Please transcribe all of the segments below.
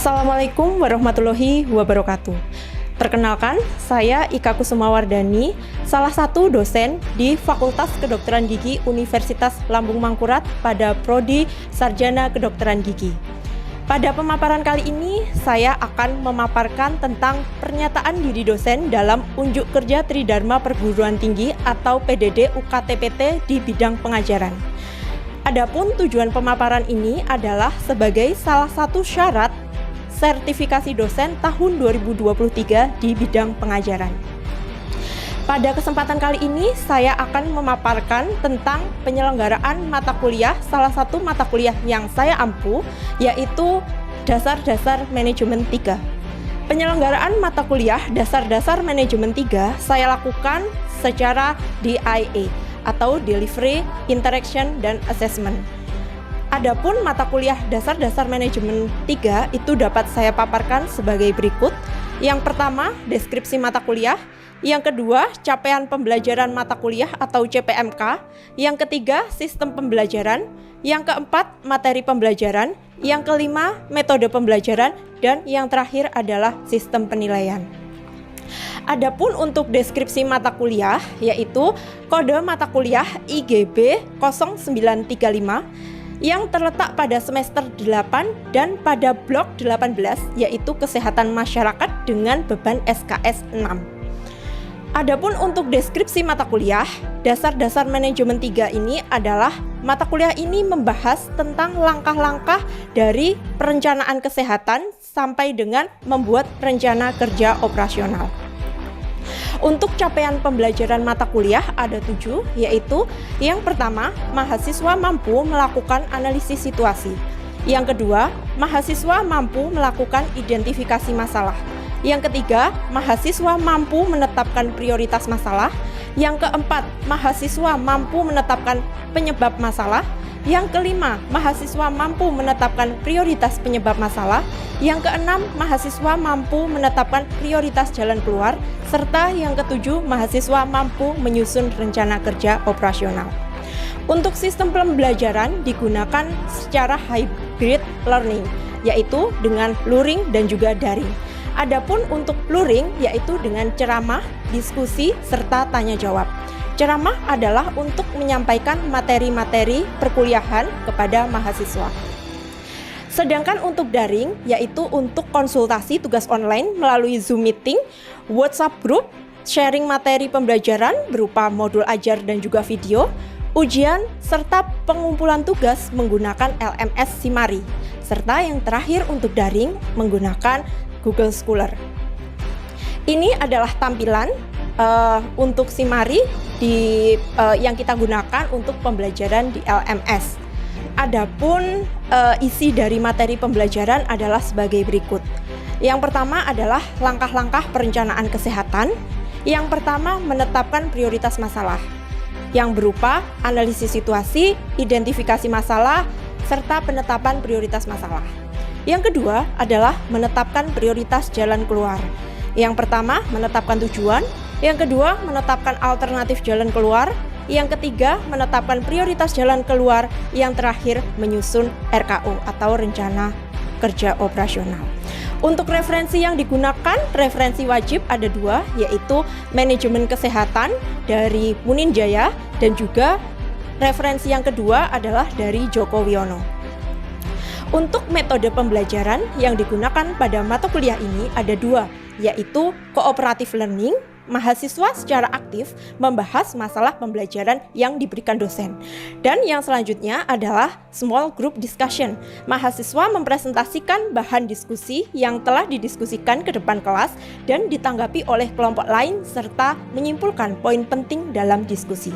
Assalamualaikum warahmatullahi wabarakatuh. Perkenalkan, saya Ika Kusumawardani, salah satu dosen di Fakultas Kedokteran Gigi Universitas Lambung Mangkurat pada Prodi Sarjana Kedokteran Gigi. Pada pemaparan kali ini, saya akan memaparkan tentang pernyataan diri dosen dalam Unjuk Kerja Tridharma Perguruan Tinggi atau PDD UKT-PT di bidang pengajaran. Adapun tujuan pemaparan ini adalah sebagai salah satu syarat sertifikasi dosen tahun 2023 di bidang pengajaran. Pada kesempatan kali ini, saya akan memaparkan tentang penyelenggaraan mata kuliah, salah satu mata kuliah yang saya ampu, yaitu Dasar-Dasar Manajemen 3. Penyelenggaraan mata kuliah Dasar-Dasar Manajemen 3 saya lakukan secara DIA, atau Delivery, Interaction, dan Assessment. Adapun mata kuliah Dasar-Dasar Manajemen 3 itu dapat saya paparkan sebagai berikut. Yang pertama, deskripsi mata kuliah. Yang kedua, capaian pembelajaran mata kuliah atau CPMK. Yang ketiga, sistem pembelajaran. Yang keempat, materi pembelajaran. Yang kelima, metode pembelajaran. Dan yang terakhir adalah sistem penilaian. Adapun untuk deskripsi mata kuliah, yaitu kode mata kuliah IGB 0935 yang terletak pada semester 8 dan pada blok 18, yaitu Kesehatan Masyarakat dengan beban SKS 6. Adapun untuk deskripsi mata kuliah, Dasar-Dasar Manajemen 3 ini adalah mata kuliah ini membahas tentang langkah-langkah dari perencanaan kesehatan sampai dengan membuat rencana kerja operasional. Untuk capaian pembelajaran mata kuliah ada 7, yaitu yang pertama, mahasiswa mampu melakukan analisis situasi. Yang kedua, mahasiswa mampu melakukan identifikasi masalah. Yang ketiga, mahasiswa mampu menetapkan prioritas masalah. Yang keempat, mahasiswa mampu menetapkan penyebab masalah. Yang kelima, mahasiswa mampu menetapkan prioritas penyebab masalah. Yang keenam, mahasiswa mampu menetapkan prioritas jalan keluar. Serta yang ketujuh, mahasiswa mampu menyusun rencana kerja operasional. Untuk sistem pembelajaran digunakan secara hybrid learning, yaitu dengan luring dan juga daring. Adapun untuk luring, yaitu dengan ceramah, diskusi, serta tanya jawab. Ceramah adalah untuk menyampaikan materi-materi perkuliahan kepada mahasiswa. Sedangkan untuk daring, yaitu untuk konsultasi tugas online melalui Zoom meeting, WhatsApp group, sharing materi pembelajaran berupa modul ajar dan juga video, ujian, serta pengumpulan tugas menggunakan LMS Simari. Serta yang terakhir untuk daring menggunakan Google Scholar. Ini adalah tampilan untuk Simari yang kita gunakan untuk pembelajaran di LMS. Adapun isi dari materi pembelajaran adalah sebagai berikut. Yang pertama adalah langkah-langkah perencanaan kesehatan. Yang pertama, menetapkan prioritas masalah yang berupa analisis situasi, identifikasi masalah, serta penetapan prioritas masalah. Yang kedua adalah menetapkan prioritas jalan keluar. Yang pertama, menetapkan tujuan. Yang kedua, menetapkan alternatif jalan keluar. Yang ketiga, menetapkan prioritas jalan keluar. Yang terakhir, menyusun RKO atau rencana kerja operasional. Untuk referensi yang digunakan, referensi wajib ada 2, yaitu Manajemen Kesehatan dari Muninjaya dan juga referensi yang kedua adalah dari Joko Wiono. Untuk metode pembelajaran yang digunakan pada mata kuliah ini ada 2, yaitu Cooperative Learning. Mahasiswa secara aktif membahas masalah pembelajaran yang diberikan dosen. Dan yang selanjutnya adalah Small Group Discussion. Mahasiswa mempresentasikan bahan diskusi yang telah didiskusikan ke depan kelas dan ditanggapi oleh kelompok lain serta menyimpulkan poin penting dalam diskusi.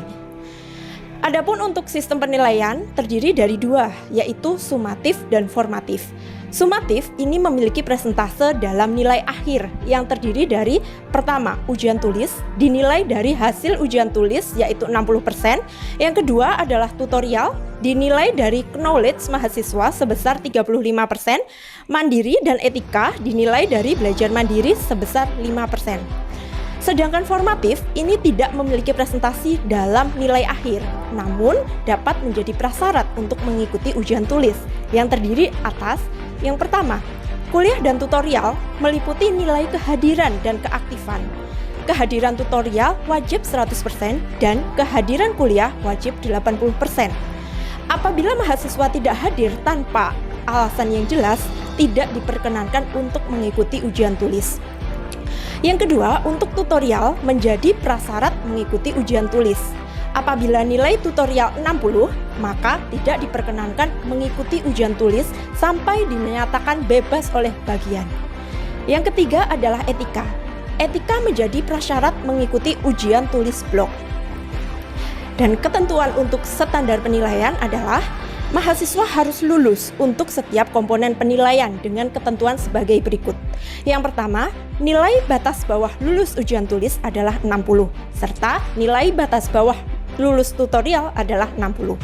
Adapun untuk sistem penilaian terdiri dari 2, yaitu sumatif dan formatif. Sumatif ini memiliki persentase dalam nilai akhir yang terdiri dari pertama, ujian tulis dinilai dari hasil ujian tulis yaitu 60%. Yang kedua adalah tutorial dinilai dari knowledge mahasiswa sebesar 35%. Mandiri dan etika dinilai dari belajar mandiri sebesar 5%. Sedangkan formatif ini tidak memiliki presentasi dalam nilai akhir, namun dapat menjadi prasyarat untuk mengikuti ujian tulis yang terdiri atas yang pertama, Kuliah dan tutorial meliputi nilai kehadiran dan keaktifan. Kehadiran tutorial wajib 100% dan kehadiran kuliah wajib 80%. Apabila mahasiswa tidak hadir tanpa alasan yang jelas, tidak diperkenankan untuk mengikuti ujian tulis. Yang kedua, untuk tutorial menjadi prasyarat mengikuti ujian tulis. Apabila nilai tutorial 60, maka tidak diperkenankan mengikuti ujian tulis sampai dinyatakan bebas oleh bagian. Yang ketiga adalah etika. Etika menjadi prasyarat mengikuti ujian tulis blok. Dan ketentuan untuk standar penilaian adalah mahasiswa harus lulus untuk setiap komponen penilaian dengan ketentuan sebagai berikut. Yang pertama, nilai batas bawah lulus ujian tulis adalah 60, serta nilai batas bawah lulus tutorial adalah 60.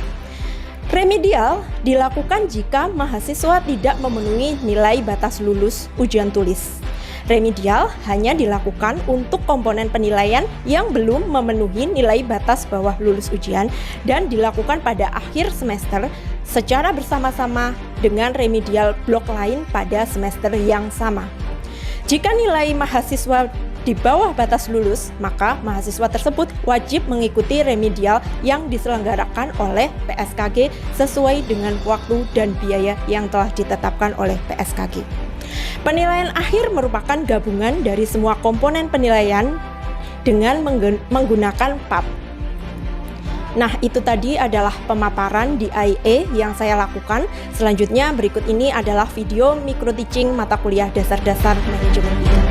Remedial dilakukan jika mahasiswa tidak memenuhi nilai batas lulus ujian tulis. Remedial hanya dilakukan untuk komponen penilaian yang belum memenuhi nilai batas bawah lulus ujian dan dilakukan pada akhir semester secara bersama-sama dengan remedial blok lain pada semester yang sama. Jika nilai mahasiswa di bawah batas lulus, maka mahasiswa tersebut wajib mengikuti remedial yang diselenggarakan oleh PSKG sesuai dengan waktu dan biaya yang telah ditetapkan oleh PSKG. Penilaian akhir merupakan gabungan dari semua komponen penilaian dengan menggunakan PAP. Nah, itu tadi adalah pemaparan di IE yang saya lakukan. Selanjutnya berikut ini adalah video micro teaching mata kuliah dasar-dasar manajemen bidang.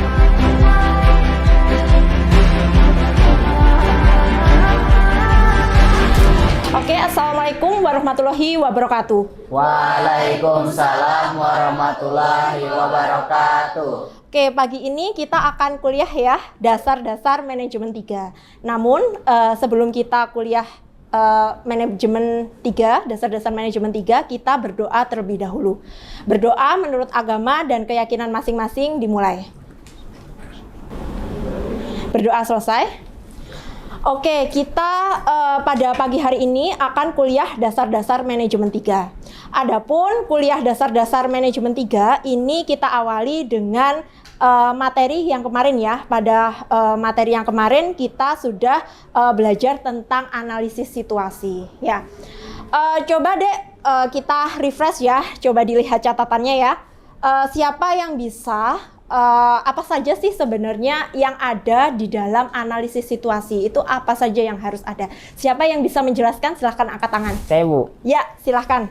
Oke, assalamualaikum warahmatullahi wabarakatuh. Waalaikumsalam warahmatullahi wabarakatuh. Oke, pagi ini kita akan kuliah ya, dasar-dasar manajemen 3. Namun, sebelum kita kuliah manajemen 3, dasar-dasar manajemen 3, kita berdoa terlebih dahulu. Berdoa menurut agama dan keyakinan masing-masing dimulai. Berdoa selesai. Oke, kita pada pagi hari ini akan kuliah dasar-dasar manajemen 3. Adapun kuliah dasar-dasar manajemen 3 ini kita awali dengan materi yang kemarin ya. Pada materi yang kemarin kita sudah belajar tentang analisis situasi ya. Coba deh kita refresh ya, coba dilihat catatannya ya. Siapa yang bisa apa saja sih sebenarnya yang ada di dalam analisis situasi? Itu apa saja yang harus ada? Siapa yang bisa menjelaskan? Silahkan angkat tangan. Saya, Bu. Ya, silahkan.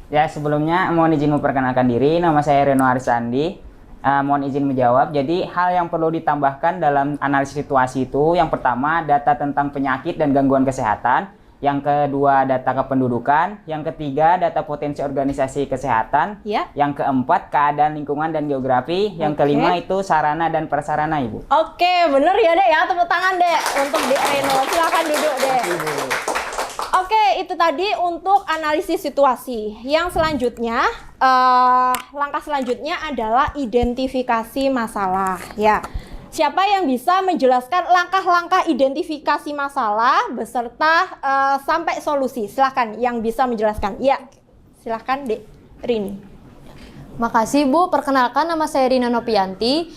Ya, sebelumnya mohon izin memperkenalkan diri. Nama saya Reno Arisandi. Mohon izin menjawab. Jadi, hal yang perlu ditambahkan dalam analisis situasi itu, yang pertama, data tentang penyakit dan gangguan kesehatan. Yang kedua, data kependudukan. Yang ketiga, data potensi organisasi kesehatan. Ya. Yang keempat, keadaan lingkungan dan geografi. Yang kelima itu sarana dan prasarana, Ibu. Oke, bener ya Dek ya. Tepuk tangan Dek untuk Dek Reno. Silakan duduk Dek. Oke, itu tadi untuk analisis situasi. Yang selanjutnya, langkah selanjutnya adalah identifikasi masalah. Ya. Siapa yang bisa menjelaskan langkah-langkah identifikasi masalah beserta sampai solusi? Silakan yang bisa menjelaskan. Ya, silakan Dek Rini. Makasih Bu, perkenalkan nama saya Rina Nopianti.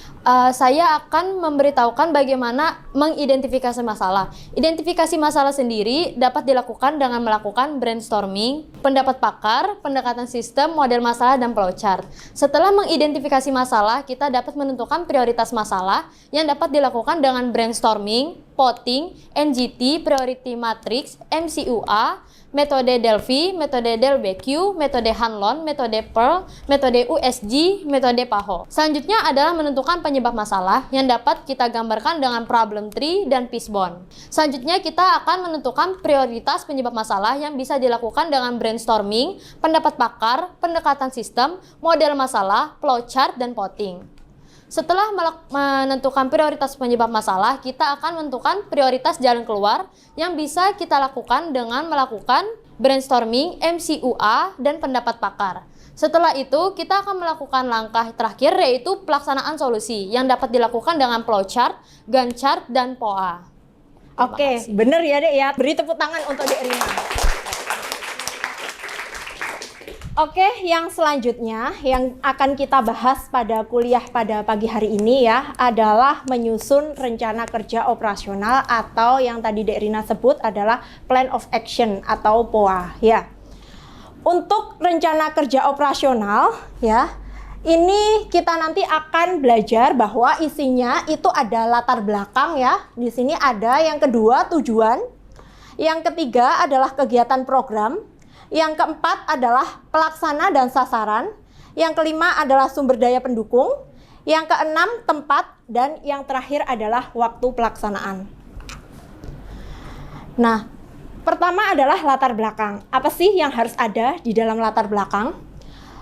Saya akan memberitahukan bagaimana mengidentifikasi masalah. Identifikasi masalah sendiri dapat dilakukan dengan melakukan brainstorming, pendapat pakar, pendekatan sistem, model masalah, dan flowchart. Setelah mengidentifikasi masalah, kita dapat menentukan prioritas masalah yang dapat dilakukan dengan brainstorming, voting, NGT, priority matrix, MCUA, metode Delphi, metode Delbecq, metode Hanlon, metode Pearl, metode USG, metode PAHO. Selanjutnya adalah menentukan penyebab masalah yang dapat kita gambarkan dengan problem tree dan fishbone. Selanjutnya kita akan menentukan prioritas penyebab masalah yang bisa dilakukan dengan brainstorming, pendapat pakar, pendekatan sistem, model masalah, flowchart, dan voting. Setelah menentukan prioritas penyebab masalah, kita akan menentukan prioritas jalan keluar yang bisa kita lakukan dengan melakukan brainstorming, MCUA, dan pendapat pakar. Setelah itu, kita akan melakukan langkah terakhir yaitu pelaksanaan solusi yang dapat dilakukan dengan flowchart, Gantt chart, dan POA. Oke, bener ya Dek ya. Beri tepuk tangan untuk Dek Rina. Oke, yang selanjutnya yang akan kita bahas pada kuliah pada pagi hari ini ya adalah menyusun rencana kerja operasional atau yang tadi Dek Rina sebut adalah Plan of Action atau POA ya. Untuk rencana kerja operasional ya, ini kita nanti akan belajar bahwa isinya itu ada latar belakang ya. Di sini ada yang kedua tujuan, yang ketiga adalah kegiatan program, yang keempat adalah pelaksana dan sasaran. Yang kelima adalah sumber daya pendukung. Yang keenam tempat. Dan yang terakhir adalah waktu pelaksanaan. Nah, pertama adalah latar belakang. Apa sih yang harus ada di dalam latar belakang?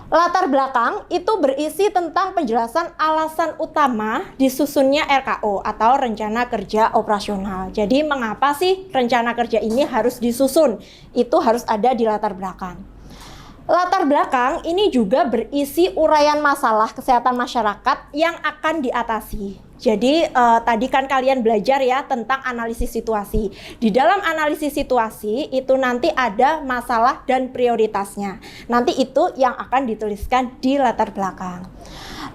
Latar belakang itu berisi tentang penjelasan alasan utama disusunnya RKO atau Rencana Kerja Operasional. Jadi mengapa sih rencana kerja ini harus disusun? Itu harus ada di latar belakang. Latar belakang ini juga berisi uraian masalah kesehatan masyarakat yang akan diatasi. Jadi tadi kan kalian belajar ya tentang analisis situasi. Di dalam analisis situasi itu nanti ada masalah dan prioritasnya. Nanti itu yang akan dituliskan di latar belakang.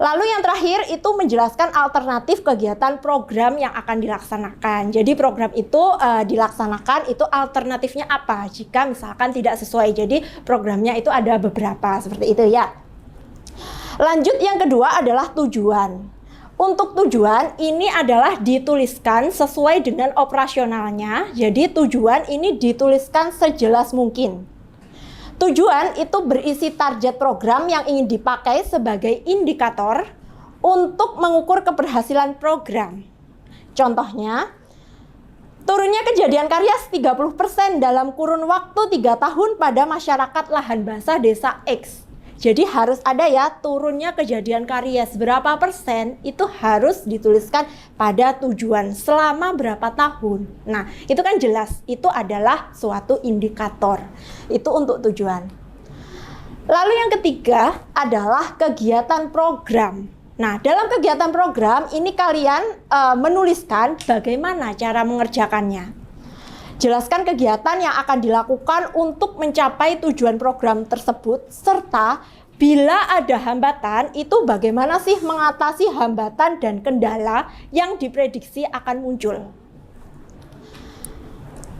Lalu yang terakhir itu menjelaskan alternatif kegiatan program yang akan dilaksanakan. Jadi program itu dilaksanakan itu alternatifnya apa jika misalkan tidak sesuai. Jadi programnya itu ada beberapa seperti itu ya. Lanjut yang kedua adalah tujuan. Untuk tujuan ini adalah dituliskan sesuai dengan operasionalnya. Jadi tujuan ini dituliskan sejelas mungkin. Tujuan itu berisi target program yang ingin dipakai sebagai indikator untuk mengukur keberhasilan program. Contohnya, turunnya kejadian karies 30% dalam kurun waktu 3 tahun pada masyarakat lahan basah desa X. Jadi harus ada ya turunnya kejadian karies berapa persen itu harus dituliskan pada tujuan selama berapa tahun. Nah itu kan jelas itu adalah suatu indikator. Itu untuk tujuan. Lalu yang ketiga adalah kegiatan program. Nah dalam kegiatan program ini kalian menuliskan bagaimana cara mengerjakannya. Jelaskan kegiatan yang akan dilakukan untuk mencapai tujuan program tersebut, serta bila ada hambatan, itu bagaimana sih mengatasi hambatan dan kendala yang diprediksi akan muncul.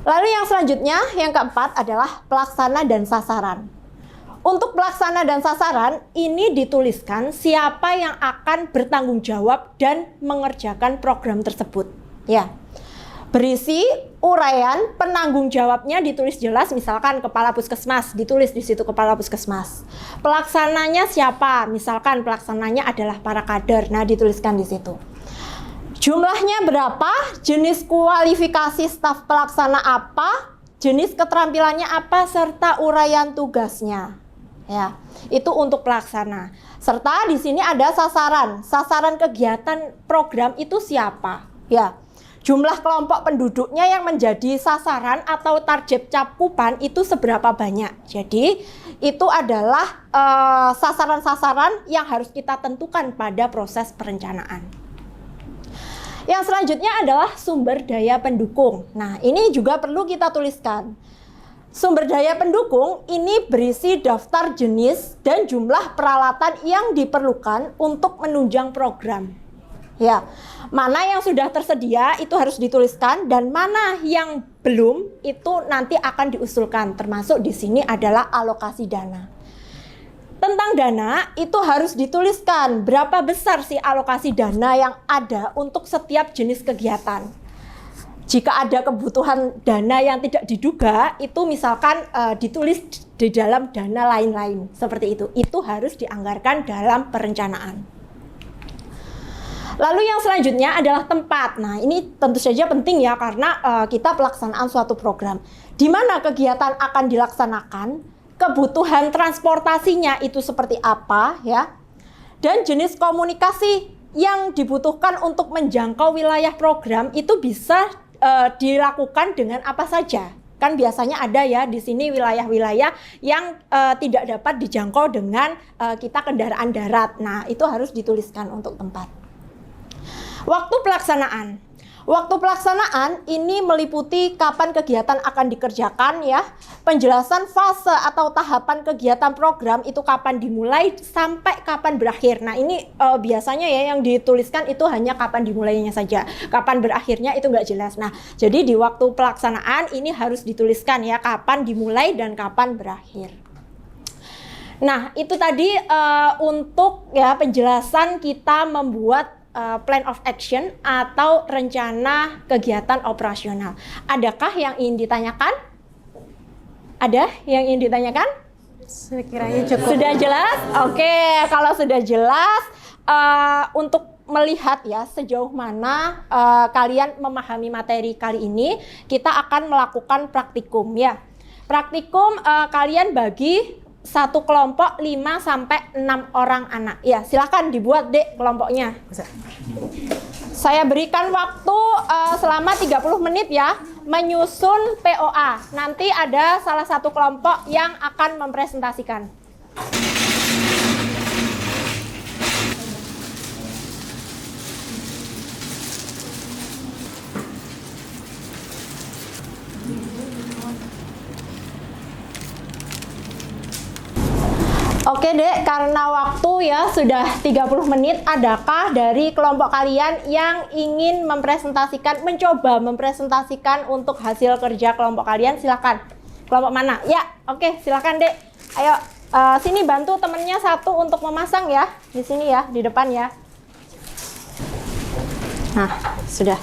Lalu yang selanjutnya, yang keempat adalah pelaksana dan sasaran. Untuk pelaksana dan sasaran, ini dituliskan siapa yang akan bertanggung jawab dan mengerjakan program tersebut. Ya. Berisi uraian penanggung jawabnya ditulis jelas, misalkan kepala puskesmas, ditulis di situ kepala puskesmas. Pelaksananya siapa? Misalkan pelaksananya adalah para kader. Nah, dituliskan di situ. Jumlahnya berapa? Jenis kualifikasi staf pelaksana apa? Jenis keterampilannya apa serta uraian tugasnya. Ya, itu untuk pelaksana. Serta di sini ada sasaran. Sasaran kegiatan program itu siapa? Ya. Jumlah kelompok penduduknya yang menjadi sasaran atau target cakupan itu seberapa banyak. Jadi itu adalah sasaran-sasaran yang harus kita tentukan pada proses perencanaan. Yang selanjutnya adalah sumber daya pendukung. Nah ini juga perlu kita tuliskan. Sumber daya pendukung ini berisi daftar jenis dan jumlah peralatan yang diperlukan untuk menunjang program. Ya, mana yang sudah tersedia itu harus dituliskan dan mana yang belum itu nanti akan diusulkan. Termasuk di sini adalah alokasi dana. Tentang dana itu harus dituliskan berapa besar sih alokasi dana yang ada untuk setiap jenis kegiatan. Jika ada kebutuhan dana yang tidak diduga, itu misalkan ditulis di dalam dana lain-lain seperti itu. Itu harus dianggarkan dalam perencanaan. Lalu yang selanjutnya adalah tempat. Nah ini tentu saja penting ya karena kita pelaksanaan suatu program. Di mana kegiatan akan dilaksanakan, kebutuhan transportasinya itu seperti apa ya. Dan jenis komunikasi yang dibutuhkan untuk menjangkau wilayah program itu bisa dilakukan dengan apa saja. Kan biasanya ada ya di sini wilayah-wilayah yang tidak dapat dijangkau dengan kita kendaraan darat. Nah itu harus dituliskan untuk tempat. Waktu pelaksanaan. Waktu pelaksanaan ini meliputi kapan kegiatan akan dikerjakan ya, penjelasan fase atau tahapan kegiatan program itu kapan dimulai sampai kapan berakhir. Nah ini biasanya ya yang dituliskan itu hanya kapan dimulainya saja, kapan berakhirnya itu nggak jelas. Nah jadi di waktu pelaksanaan ini harus dituliskan ya kapan dimulai dan kapan berakhir. Nah itu tadi untuk ya penjelasan kita membuat plan of action atau rencana kegiatan operasional. Adakah yang ingin ditanyakan? Ada yang ingin ditanyakan? Sekiranya cukup. Sudah jelas? Oke, kalau sudah jelas, untuk melihat ya sejauh mana kalian memahami materi kali ini, kita akan melakukan praktikum ya. Praktikum kalian bagi satu kelompok 5-6 orang anak. Ya, silakan dibuat Dek kelompoknya. Saya berikan waktu selama 30 menit ya menyusun POA. Nanti ada salah satu kelompok yang akan mempresentasikan. Oke Dek, karena waktu ya sudah 30 menit, adakah dari kelompok kalian yang ingin mempresentasikan, mencoba mempresentasikan untuk hasil kerja kelompok kalian? Silakan. Kelompok mana? Ya, oke, silakan Dek. Ayo, sini bantu temennya satu untuk memasang ya, di sini ya, di depan ya. Nah, sudah.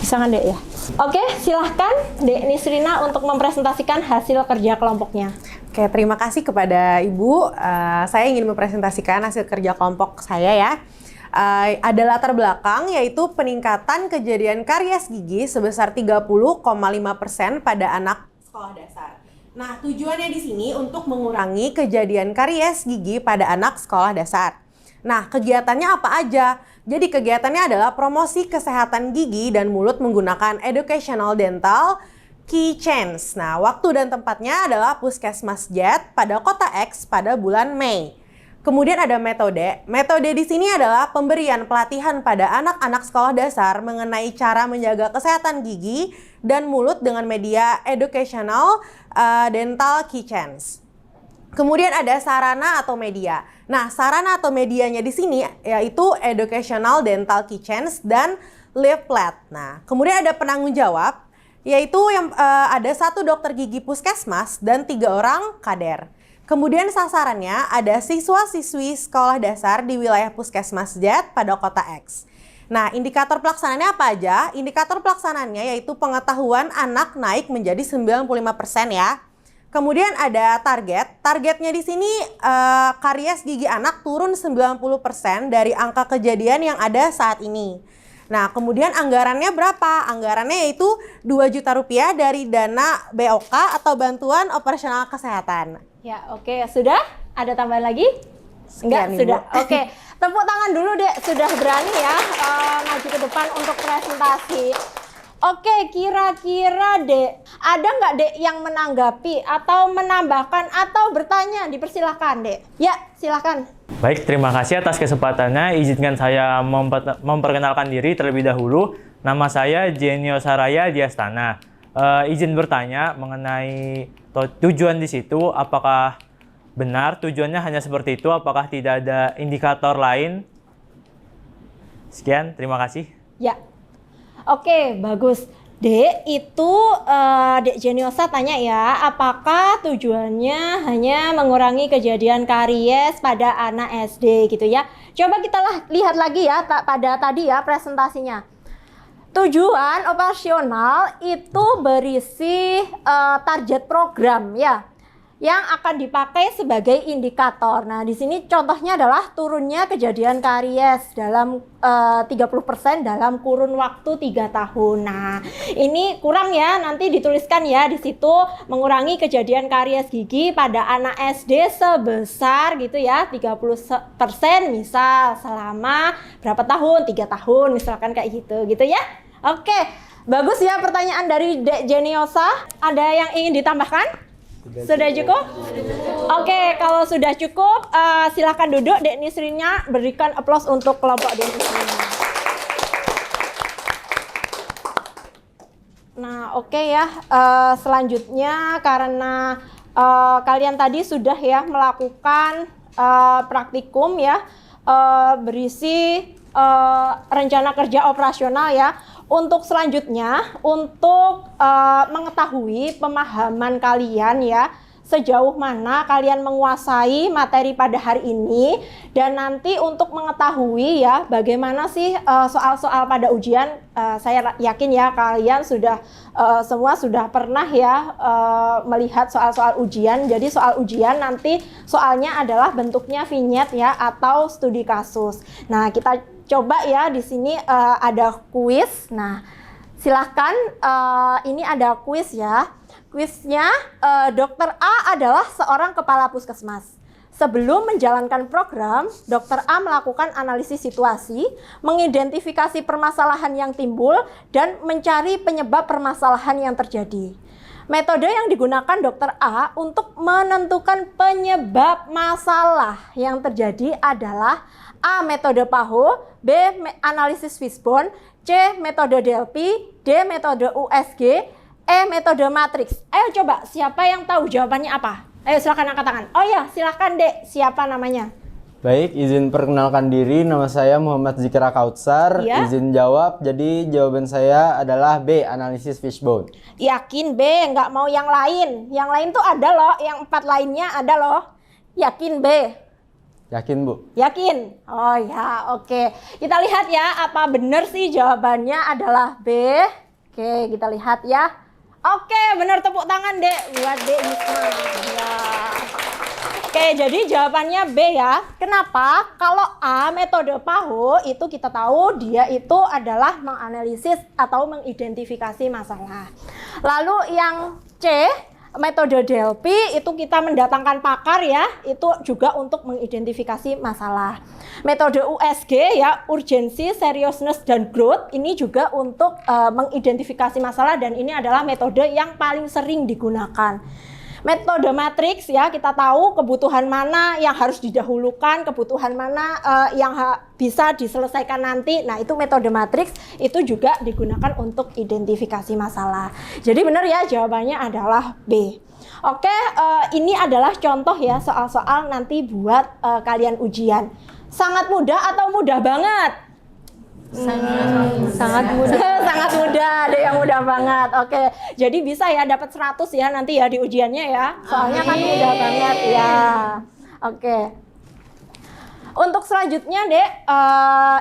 Bisa kan Dek ya? Oke, silahkan Dek Nisrina untuk mempresentasikan hasil kerja kelompoknya. Oke, terima kasih kepada Ibu. Saya ingin mempresentasikan hasil kerja kelompok saya ya. Ada latar belakang yaitu peningkatan kejadian karies gigi sebesar 30,5% pada anak sekolah dasar. Nah, tujuannya di sini untuk mengurangi kejadian karies gigi pada anak sekolah dasar. Nah, kegiatannya apa aja? Jadi kegiatannya adalah promosi kesehatan gigi dan mulut menggunakan educational dental keychains. Nah, waktu dan tempatnya adalah Puskesmas Jet pada Kota X pada bulan Mei. Kemudian ada metode. Metode di sini adalah pemberian pelatihan pada anak-anak sekolah dasar mengenai cara menjaga kesehatan gigi dan mulut dengan media educational dental keychains. Kemudian ada sarana atau media. Nah, sarana atau medianya di sini yaitu educational dental keychains dan leaflet. Nah, kemudian ada penanggung jawab, yaitu yang ada 1 dokter gigi puskesmas dan 3 orang kader. Kemudian sasarannya ada siswa-siswi sekolah dasar di wilayah Puskesmas Jet pada Kota X. Nah, indikator pelaksanaannya apa aja? Indikator pelaksanaannya yaitu pengetahuan anak naik menjadi 95% ya. Kemudian ada target. Targetnya di sini karies gigi anak turun 90% dari angka kejadian yang ada saat ini. Nah, kemudian anggarannya berapa? Anggarannya yaitu Rp2 juta dari dana BOK atau Bantuan Operasional Kesehatan. Ya, oke. Sudah? Ada tambahan lagi? Enggak, sudah. Oke. Tepuk tangan dulu, Dek. Sudah berani ya maju ke depan untuk presentasi. Oke, kira-kira Dek, ada nggak Dek yang menanggapi atau menambahkan atau bertanya? Dipersilahkan, Dek. Ya, silakan. Baik, terima kasih atas kesempatannya. Izinkan saya memperkenalkan diri terlebih dahulu. Nama saya Jenio Saraya Diastana. Izin bertanya mengenai tujuan di situ, apakah benar tujuannya hanya seperti itu? Apakah tidak ada indikator lain? Sekian, terima kasih. Ya, oke, bagus. Dek, itu Dek Jeniosa tanya ya, apakah tujuannya hanya mengurangi kejadian karies pada anak SD gitu ya. Coba kita lihat lagi ya pada tadi ya presentasinya. Tujuan operasional itu berisi target program ya, yang akan dipakai sebagai indikator. Nah, di sini contohnya adalah turunnya kejadian karies dalam 30% dalam kurun waktu 3 tahun. Nah, ini kurang ya, nanti dituliskan ya di situ mengurangi kejadian karies gigi pada anak SD sebesar gitu ya, 30% misal selama berapa tahun? 3 tahun misalkan kayak gitu ya. Oke, bagus ya pertanyaan dari Dek Jeniosa. Ada yang ingin ditambahkan? Sudah cukup? Oke, kalau sudah cukup, silakan duduk. Dek Nisrina, berikan aplaus untuk kelompok Dek Nisrina. oke ya. Selanjutnya karena kalian tadi sudah ya melakukan praktikum ya, berisi rencana kerja operasional ya. Untuk selanjutnya, untuk mengetahui pemahaman kalian ya, sejauh mana kalian menguasai materi pada hari ini, dan nanti untuk mengetahui ya bagaimana sih soal-soal pada ujian, saya yakin ya kalian sudah semua sudah pernah ya melihat soal-soal ujian. Jadi soal ujian nanti soalnya adalah bentuknya vignette ya atau studi kasus. Nah, kita coba ya di sini ada kuis. Nah, silahkan ini ada kuis ya. Kuisnya, Dr. A adalah seorang kepala puskesmas. Sebelum menjalankan program, Dr. A melakukan analisis situasi, mengidentifikasi permasalahan yang timbul, dan mencari penyebab permasalahan yang terjadi. Metode yang digunakan Dr. A untuk menentukan penyebab masalah yang terjadi adalah A. Metode PAHO, B. Analisis Fishbone, C. Metode DLP, D. Metode USG, E. Metode matriks. Ayo coba, siapa yang tahu jawabannya apa? Ayo silakan angkat tangan. Oh ya, silakan Dek. Siapa namanya? Baik, izin perkenalkan diri. Nama saya Muhammad Zikra Kautsar. Ya. Izin jawab. Jadi jawaban saya adalah B. Analisis Fishbone. Yakin B, nggak mau yang lain. Yang lain tuh ada loh, yang 4 lainnya ada loh. Yakin B? Yakin, Bu? Yakin? Oh ya, oke. Kita lihat ya, apa benar sih jawabannya adalah B. Oke, kita lihat ya. Oke, benar, tepuk tangan Dek buat Dek Yusma. Ya. Oke, jadi jawabannya B ya. Kenapa? Kalau A, metode PAHO, itu kita tahu dia itu adalah menganalisis atau mengidentifikasi masalah. Lalu yang C, metode DLP, itu kita mendatangkan pakar ya, itu juga untuk mengidentifikasi masalah. Metode USG ya, urgency, seriousness, dan growth, ini juga untuk mengidentifikasi masalah, dan ini adalah metode yang paling sering digunakan. Metode matriks ya, kita tahu kebutuhan mana yang harus didahulukan, kebutuhan mana yang bisa diselesaikan nanti. Nah, itu metode matriks, itu juga digunakan untuk identifikasi masalah. Jadi benar ya, jawabannya adalah B. Oke, ini adalah contoh ya soal-soal nanti buat kalian ujian. Sangat mudah atau mudah banget? Sangat mudah. Sangat mudah, ada yang mudah banget. Oke, jadi bisa ya dapat 100 ya nanti ya di ujiannya ya. Soalnya kan mudah banget ya. Oke. Untuk selanjutnya Dek,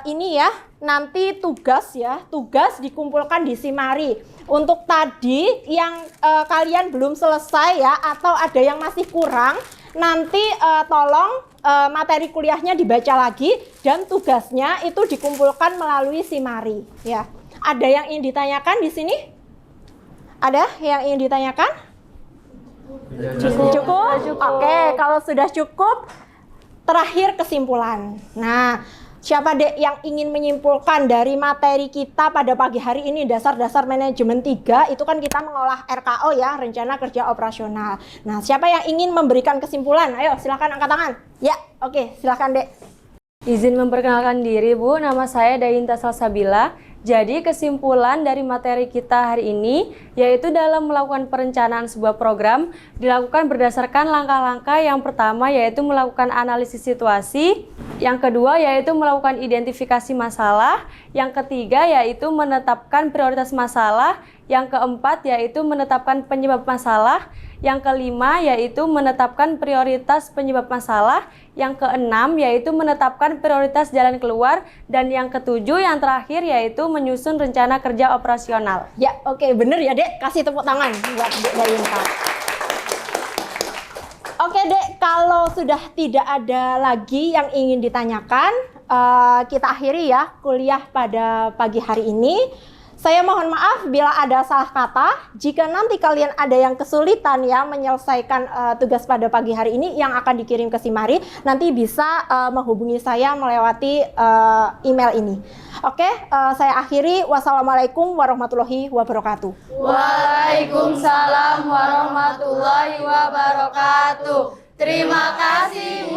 ini ya nanti tugas ya, tugas dikumpulkan di Simari. Untuk tadi yang kalian belum selesai ya, atau ada yang masih kurang, nanti tolong materi kuliahnya dibaca lagi, dan tugasnya itu dikumpulkan melalui Simari ya. Ada yang ingin ditanyakan di sini? Ada yang ingin ditanyakan? Cukup? Oke, kalau sudah cukup, terakhir kesimpulan. Nah, siapa Dek yang ingin menyimpulkan dari materi kita pada pagi hari ini, dasar-dasar manajemen 3, itu kan kita mengolah RKO ya, rencana kerja operasional. Nah, siapa yang ingin memberikan kesimpulan? Ayo, silakan angkat tangan. Ya, oke, silakan Dek. Izin memperkenalkan diri Bu, nama saya Dayinta Salsabila. Jadi kesimpulan dari materi kita hari ini yaitu dalam melakukan perencanaan sebuah program dilakukan berdasarkan langkah-langkah. Yang pertama yaitu melakukan analisis situasi, yang kedua yaitu melakukan identifikasi masalah, yang ketiga yaitu menetapkan prioritas masalah, yang keempat yaitu menetapkan penyebab masalah, yang kelima yaitu menetapkan prioritas penyebab masalah, yang keenam yaitu menetapkan prioritas jalan keluar, dan yang ketujuh yang terakhir yaitu menyusun rencana kerja operasional. Ya, oke, bener ya Dek, kasih tepuk tangan buat Dek Dayinta. Oke Dek, kalau sudah tidak ada lagi yang ingin ditanyakan, kita akhiri ya kuliah pada pagi hari ini. Saya mohon maaf bila ada salah kata. Jika nanti kalian ada yang kesulitan ya menyelesaikan tugas pada pagi hari ini yang akan dikirim ke Simari, nanti bisa menghubungi saya melewati email ini. Oke, saya akhiri. Wassalamualaikum warahmatullahi wabarakatuh. Waalaikumsalam warahmatullahi wabarakatuh. Terima kasih Bu.